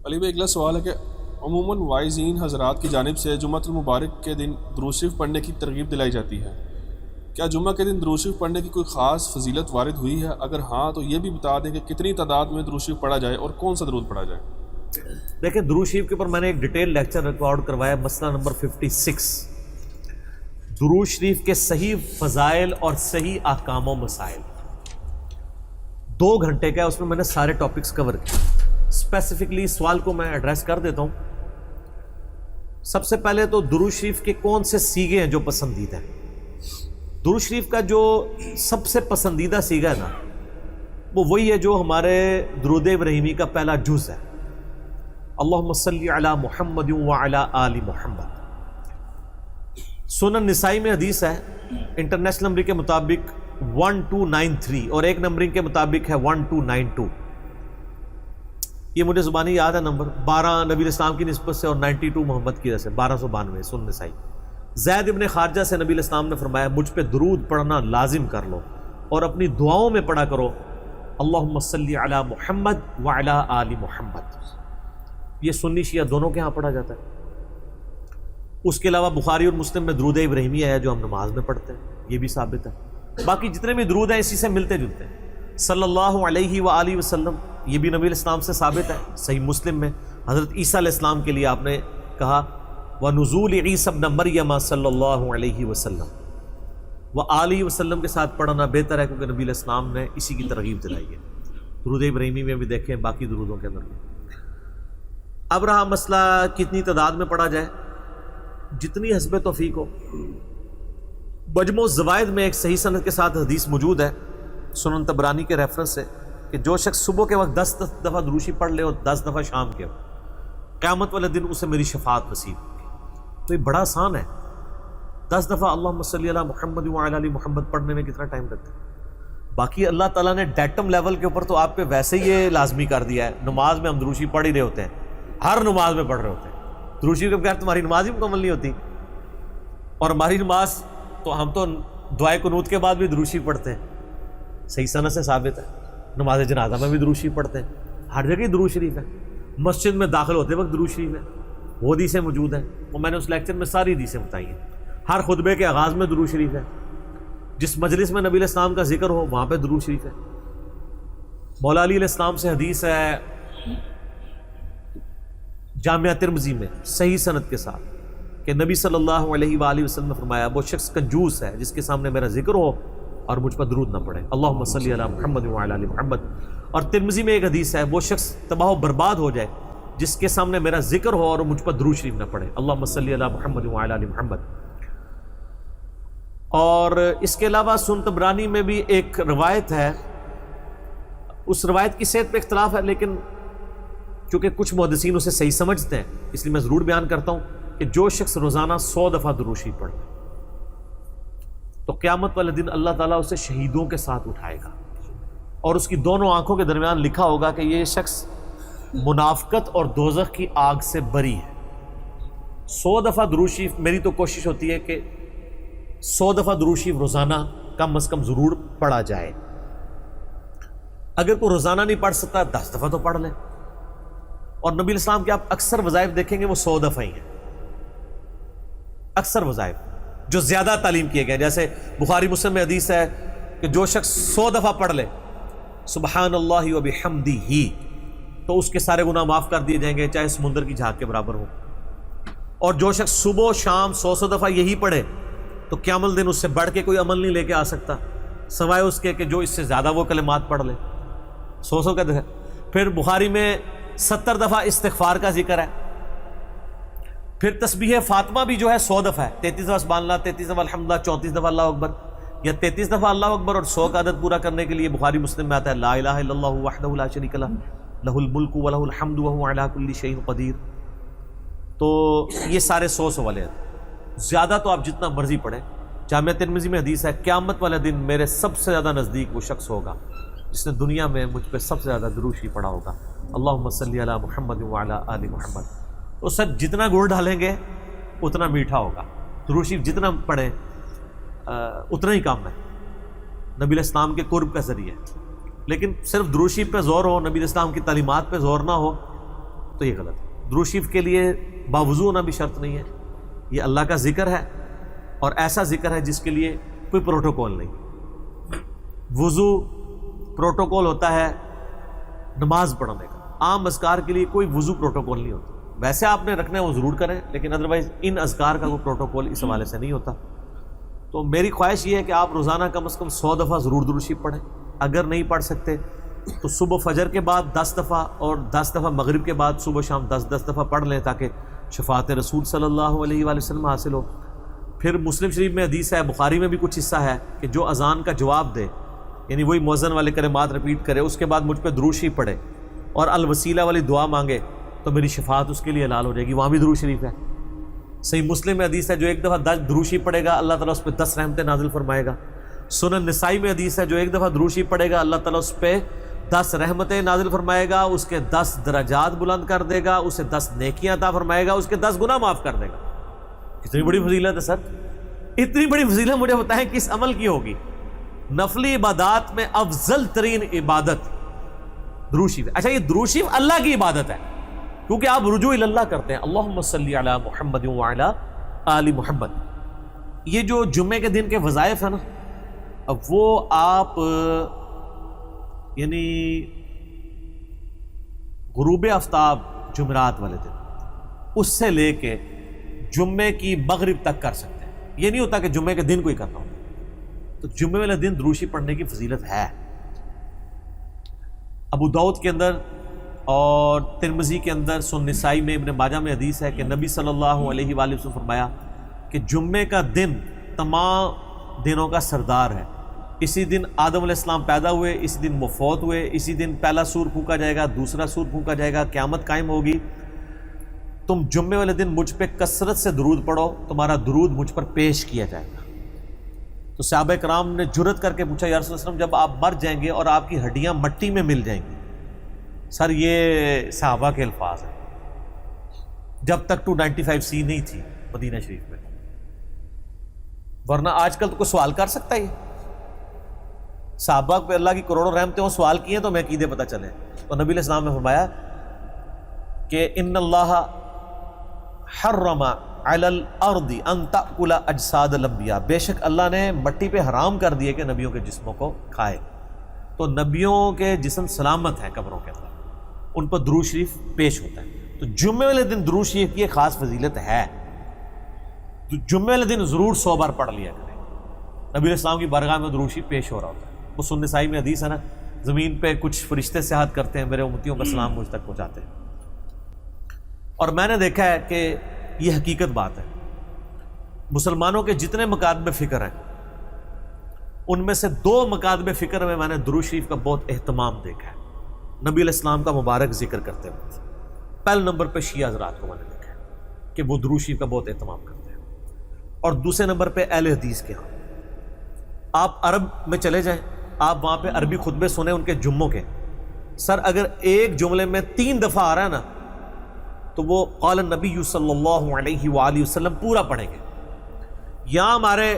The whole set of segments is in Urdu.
علی بھائی اگلا سوال ہے کہ عموماً وائزین حضرات کی جانب سے جمعۃ المبارک کے دن درود شریف پڑھنے کی ترغیب دلائی جاتی ہے، کیا جمعہ کے دن درود شریف پڑھنے کی کوئی خاص فضیلت وارد ہوئی ہے؟ اگر ہاں تو یہ بھی بتا دیں کہ کتنی تعداد میں درود شریف پڑھا جائے اور کون سا درود پڑھا جائے؟ دیکھیں، درود شریف کے اوپر میں نے ایک ڈیٹیل لیکچر ریکارڈ کروایا، مسئلہ نمبر 56، درود شریف کے صحیح فضائل اور صحیح احکام و مسائل۔ 2 گھنٹے کا ہے، اس میں نے سارے ٹاپکس کور کیے۔ اسپیسیفکلی سوال کو میں ایڈریس کر دیتا ہوں۔ سب سے پہلے تو درود شریف کے کون سے سیغے ہیں جو پسندیدہ ہیں؟ درود شریف کا جو سب سے پسندیدہ سیغہ ہے نا، وہ وہی ہے جو ہمارے درود ابراہیمی کا پہلا جز ہے، اللہم صلی علی محمد وعلی آل محمد۔ سنن نسائی میں حدیث ہے، انٹرنیشنل نمبر کے مطابق 1293 اور ایک نمبرنگ کے مطابق ہے 1292۔ یہ مجھے زبانی یاد ہے نمبر، 12 نبی الاسلام کی نسبت سے اور 92 محمد کی وجہ سے، 1292 سنن نسائی۔ زید ابن خارجہ سے نبی الاسلام نے فرمایا، مجھ پہ درود پڑھنا لازم کر لو اور اپنی دعاؤں میں پڑھا کرو اللہم صلی علی محمد وعلی آل محمد۔ یہ سنی شیعہ دونوں کے ہاں پڑھا جاتا ہے۔ اس کے علاوہ بخاری اور مسلم میں درود ابراہیمی آیا جو ہم نماز میں پڑھتے ہیں، یہ بھی ثابت ہے۔ باقی جتنے بھی درود ہیں اسی سے ملتے جلتے ہیں۔ صلی اللہ علیہ وآلہ وسلم، یہ بھی نبی الاسلام سے ثابت ہے، صحیح مسلم میں حضرت عیسیٰ علیہ السلام کے لیے آپ نے کہا وَنُزُولِ عِیسیٰ ابْنَ مَرْیَمَ صلی اللہ علیہ وسلم، وآلہ وسلم کے ساتھ پڑھنا بہتر ہے کیونکہ نبی علیہ السلام نے اسی کی ترغیب دلائی ہے۔ درود ابراہیمی میں بھی دیکھیں، باقی درودوں کے اندر بھی۔ اب رہا مسئلہ کتنی تعداد میں پڑھا جائے، جتنی حسب توفیق ہو۔ مجموع الزوائد میں ایک صحیح سند کے ساتھ حدیث موجود ہے سنن طبرانی کے ریفرنس سے کہ جو شخص صبح کے وقت 10 دفعہ درود شریف پڑھ لے اور 10 دفعہ شام کے وقت، قیامت والے دن اسے میری شفاعت نصیب ہوگی۔ تو یہ بڑا آسان ہے، 10 دفعہ اللہم صلی علی محمد وعلی آل محمد پڑھنے میں کتنا ٹائم لگتا ہے؟ باقی اللہ تعالیٰ نے ڈیٹم لیول کے اوپر تو آپ پہ ویسے ہی یہ لازمی کر دیا ہے۔ نماز میں ہم درود شریف پڑھ ہی رہے ہوتے ہیں، ہر نماز میں پڑھ رہے ہوتے ہیں۔ درود شریف کے بغیر تمہاری نماز ہی مکمل نہیں ہوتی، اور ہماری نماز تو ہم تو دعائے قنوت کے بعد بھی درود شریف پڑھتے ہیں، صحیح سند سے ثابت ہے۔ نماز جنازہ میں بھی درود شریف پڑھتے ہیں، ہر جگہ درود شریف ہے۔ مسجد میں داخل ہوتے وقت درود شریف ہے، وہ حدیثیں موجود ہیں، وہ میں نے اس لیکچر میں ساری حدیثیں بتائی ہیں۔ ہر خطبے کے آغاز میں درود شریف ہے، جس مجلس میں نبی علیہ السلام کا ذکر ہو وہاں پہ درود شریف ہے۔ مولا علی علیہ السلام سے حدیث ہے جامعہ ترمذی میں صحیح سند کے ساتھ کہ نبی صلی اللہ علیہ وآلہ وسلم نے فرمایا، وہ شخص کنجوس ہے جس کے سامنے میرا ذکر ہو اور مجھ پر درود نہ پڑھے، اللہم صلی علی محمد وعلی آل محمد۔ اور ترمذی میں ایک حدیث ہے، وہ شخص تباہ و برباد ہو جائے جس کے سامنے میرا ذکر ہو اور مجھ پر درود شریف نہ پڑھے، اللہم صلی علی محمد وعلی آل محمد۔ اور اس کے علاوہ سنن طبرانی میں بھی ایک روایت ہے، اس روایت کی صحت پہ اختلاف ہے، لیکن چونکہ کچھ محدثین اسے صحیح سمجھتے ہیں اس لیے میں ضرور بیان کرتا ہوں کہ جو شخص روزانہ 100 دفعہ درود شریف پڑھے تو قیامت والے دن اللہ تعالیٰ اسے شہیدوں کے ساتھ اٹھائے گا، اور اس کی دونوں آنکھوں کے درمیان لکھا ہوگا کہ یہ شخص منافقت اور دوزخ کی آگ سے بری ہے۔ 100 دفعہ درود شریف، میری تو کوشش ہوتی ہے کہ 100 دفعہ درود شریف روزانہ کم از کم ضرور پڑھا جائے۔ اگر کوئی روزانہ نہیں پڑھ سکتا 10 دفعہ تو پڑھ لے۔ اور نبی الاسلام کے آپ اکثر وظائف دیکھیں گے وہ 100 دفعہ ہی ہیں، اکثر وظائف جو زیادہ تعلیم کیے گئے، جیسے بخاری مسلم میں حدیث ہے کہ جو شخص 100 دفعہ پڑھ لے سبحان اللہ وبحمدہ تو اس کے سارے گناہ معاف کر دیے جائیں گے، چاہے سمندر کی جھاگ کے برابر ہو۔ اور جو شخص صبح و شام 100 دفعہ یہی پڑھے تو قیامت دن اس سے بڑھ کے کوئی عمل نہیں لے کے آ سکتا سوائے اس کے کہ جو اس سے زیادہ وہ کلمات پڑھ لے۔ 100 کا دیکھیں۔ پھر بخاری میں 70 دفعہ استغفار کا ذکر ہے۔ پھر تسبیح فاطمہ بھی جو ہے 100 دفعہ ہے، 33 دفعہ سبحان اللہ، 33 دفعہ الحمدللہ، 34 دفعہ اللہ اکبر، یا 33 دفعہ اللہ اکبر اور 100 کا عدد پورا کرنے کے لیے بخاری مسلم میں آتا ہے لا الہ الا اللہ وحدہ لا شریک لہ لہ الملک ولہ الحمد وہو علی کل شیء قدیر۔ تو یہ سارے 100 والے ہیں، زیادہ تو آپ جتنا مرضی پڑھیں۔ جامعہ ترمذی میں حدیث ہے قیامت والے دن میرے سب سے زیادہ نزدیک وہ شخص ہوگا جس نے دنیا میں مجھ پہ سب سے زیادہ درود شریف پڑھا ہوگا، اللہم صلی علی محمد وعلی آل محمد۔ تو سر جتنا گڑ ڈالیں گے اتنا میٹھا ہوگا، درود شریف جتنا پڑھیں اتنا ہی کام ہے، نبی علیہ السلام کے قرب کا ذریعہ۔ لیکن صرف درود شریف پہ زور ہو، نبی علیہ السلام کی تعلیمات پہ زور نہ ہو، تو تو یہ غلط ہے۔ درود شریف کے لیے باوضو ہونا بھی شرط نہیں ہے، یہ اللہ کا ذکر ہے اور ایسا ذکر ہے جس کے لیے کوئی پروٹوکول نہیں۔ وضو پروٹوکول ہوتا ہے نماز پڑھنے کا، عام اذکار کے لیے کوئی وضو پروٹوکول نہیں ہوتا۔ ویسے آپ نے رکھنا ہے وہ ضرور کریں، لیکن ادروائز ان اذکار کا کوئی پروٹوکول اس حوالے سے نہیں ہوتا۔ تو میری خواہش یہ ہے کہ آپ روزانہ کم از کم 100 دفعہ ضرور درود شریف پڑھیں۔ اگر نہیں پڑھ سکتے تو صبح فجر کے بعد 10 دفعہ اور 10 دفعہ مغرب کے بعد صبح شام 10 دفعہ پڑھ لیں تاکہ شفاعت رسول صلی اللہ علیہ وآلہ وسلم حاصل ہو۔ پھر مسلم شریف میں حدیث ہے، بخاری میں بھی کچھ حصہ ہے کہ جو اذان کا جواب دے، یعنی وہی مؤذن والے کلمات رپیٹ کرے، اس کے بعد مجھ پہ درود شریف پڑھے اور الوسیلہ والی دعا مانگے تو میری شفاعت اس کے لیے حلال ہو جائے گی۔ وہاں بھی درود شریف ہے۔ صحیح مسلم میں حدیث ہے جو ایک دفعہ 10 درود شریف پڑھے گا اللہ تعالیٰ اس پہ 10 رحمتیں نازل فرمائے گا۔ سنن نسائی میں حدیث ہے جو ایک دفعہ درود شریف پڑھے گا اللہ تعالیٰ اس پہ 10 رحمتیں نازل فرمائے گا، اس کے 10 درجات بلند کر دے گا، اسے 10 نیکیاں عطا فرمائے گا، اس کے 10 گناہ معاف کر دے گا۔ کتنی بڑی فضیلت ہے سر، اتنی بڑی فضیلت مجھے بتائیں کس عمل کی ہوگی؟ نفلی عبادات میں افضل ترین عبادت درود شریف۔ اچھا یہ درود شریف اللہ کی عبادت ہے کیونکہ آپ رجوع الی اللہ کرتے ہیں، اللہم صلی علی محمد وعلی آل محمد۔ یہ جو جمعے کے دن کے وظائف ہیں نا، اب وہ آپ یعنی غروب آفتاب جمعرات والے دن اس سے لے کے جمعے کی مغرب تک کر سکتے ہیں۔ یہ نہیں ہوتا کہ جمعے کے دن کوئی کرنا ہو، تو جمعے والے دن درود شریف پڑھنے کی فضیلت ہے۔ ابو داؤد کے اندر اور ترمذی کے اندر، سنن نسائی میں، ابن ماجہ میں حدیث ہے کہ نبی صلی اللہ علیہ وآلہ وسلم فرمایا کہ جمعے کا دن تمام دنوں کا سردار ہے۔ اسی دن آدم علیہ السلام پیدا ہوئے، اسی دن وہ فوت ہوئے، اسی دن پہلا سور پھونکا جائے گا، دوسرا سور پھونکا جائے گا، قیامت قائم ہوگی۔ تم جمعے والے دن مجھ پہ کثرت سے درود پڑھو، تمہارا درود مجھ پر پیش کیا جائے گا۔ تو صحابہ کرام نے جرت کر کے پوچھا یا رسول اللہ علیہ وسلم جب آپ مر جائیں گے اور آپ کی ہڈیاں مٹی میں مل جائیں گی؟ سر یہ صحابہ کے الفاظ ہیں، جب تک 295C نہیں تھی مدینہ شریف میں، ورنہ آج کل تو کوئی سوال کر سکتا ہے؟ صحابہ پہ اللہ کی کروڑوں رحمتیں، وہ سوال کیے تو میں عقیدے پتہ چلے۔ تو نبی علیہ السلام نے فرمایا کہ ان اللہ حرم علی الارض ان تأکل اجساد الانبیاء، بے شک اللہ نے مٹی پہ حرام کر دیے کہ نبیوں کے جسموں کو کھائے۔ تو نبیوں کے جسم سلامت ہیں قبروں کے اندر، ان پر درود شریف پیش ہوتا ہے۔ تو جمعے والے دن درود شریف کی ایک خاص فضیلت ہے، تو جمعے والے دن ضرور 100 بار پڑھ لیا کریں۔ نبی علیہ السلام کی بارگاہ میں درود شریف پیش ہو رہا ہوتا ہے۔ وہ سنن نسائی میں حدیث ہے نا، زمین پہ کچھ فرشتے سیاحت کرتے ہیں، میرے امتیوں کا سلام مجھ تک پہنچاتے ہیں۔ اور میں نے دیکھا ہے کہ یہ حقیقت بات ہے، مسلمانوں کے جتنے مکاتب فکر ہیں ان میں سے 2 مکاتب فکر میں نے درود شریف کا بہت اہتمام دیکھا ہے، نبی علیہ السلام کا مبارک ذکر کرتے ہیں۔ پہلے نمبر پہ شیعہ حضرات کو میں نے دیکھا ہے کہ وہ درود شریف کا بہت اہتمام کرتے ہیں، اور دوسرے نمبر پہ اہل حدیث کے ہاں۔ آپ عرب میں چلے جائیں، آپ وہاں پہ عربی خطبے سنیں ان کے جمعوں کے، سر اگر ایک جملے میں 3 دفعہ آ رہا ہے نا تو وہ قال النبی صلی اللہ علیہ وآلہ وسلم پورا پڑھیں گے۔ یہاں ہمارے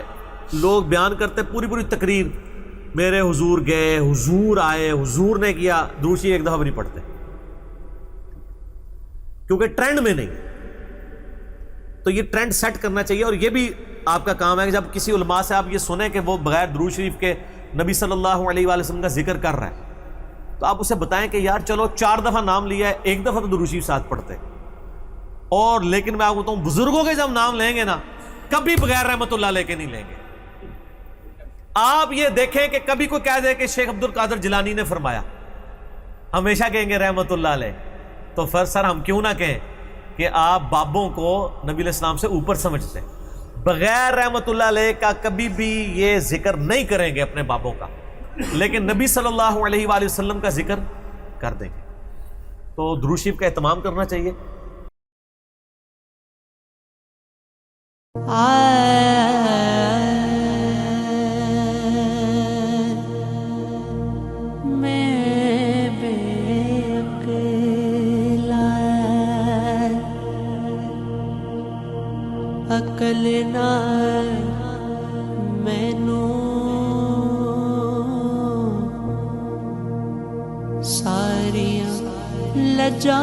لوگ بیان کرتے پوری تقریر، میرے حضور گئے، حضور آئے، حضور نے کیا، درود شریف ایک دفعہ بھی نہیں پڑھتے کیونکہ ٹرینڈ میں نہیں۔ تو یہ ٹرینڈ سیٹ کرنا چاہیے، اور یہ بھی آپ کا کام ہے کہ جب کسی علماء سے آپ یہ سنیں کہ وہ بغیر درود شریف کے نبی صلی اللہ علیہ وآلہ وسلم کا ذکر کر رہا ہے، تو آپ اسے بتائیں کہ یار چلو 4 دفعہ نام لیا ہے، 1 دفعہ تو درود شریف ساتھ پڑھتے۔ اور لیکن میں آپ کو بتاؤں بزرگوں کے جب نام لیں گے نا، کبھی بغیر رحمت اللہ لے کے نہیں لیں گے۔ آپ یہ دیکھیں کہ کبھی کوئی کہہ دے کہ شیخ عبد القادر جیلانی نے فرمایا، ہمیشہ کہیں گے رحمت اللہ علیہ۔ تو پھر سر ہم کیوں نہ کہیں کہ آپ بابوں کو نبی علیہ السلام سے اوپر سمجھتے ہیں، بغیر رحمت اللہ علیہ کا کبھی بھی یہ ذکر نہیں کریں گے اپنے بابوں کا، لیکن نبی صلی اللہ علیہ وآلہ وسلم کا ذکر کر دیں گے۔ تو درود شریف کا اہتمام کرنا چاہیے۔ میں بے عقلا عقل نہ مینوں ساریاں لجاں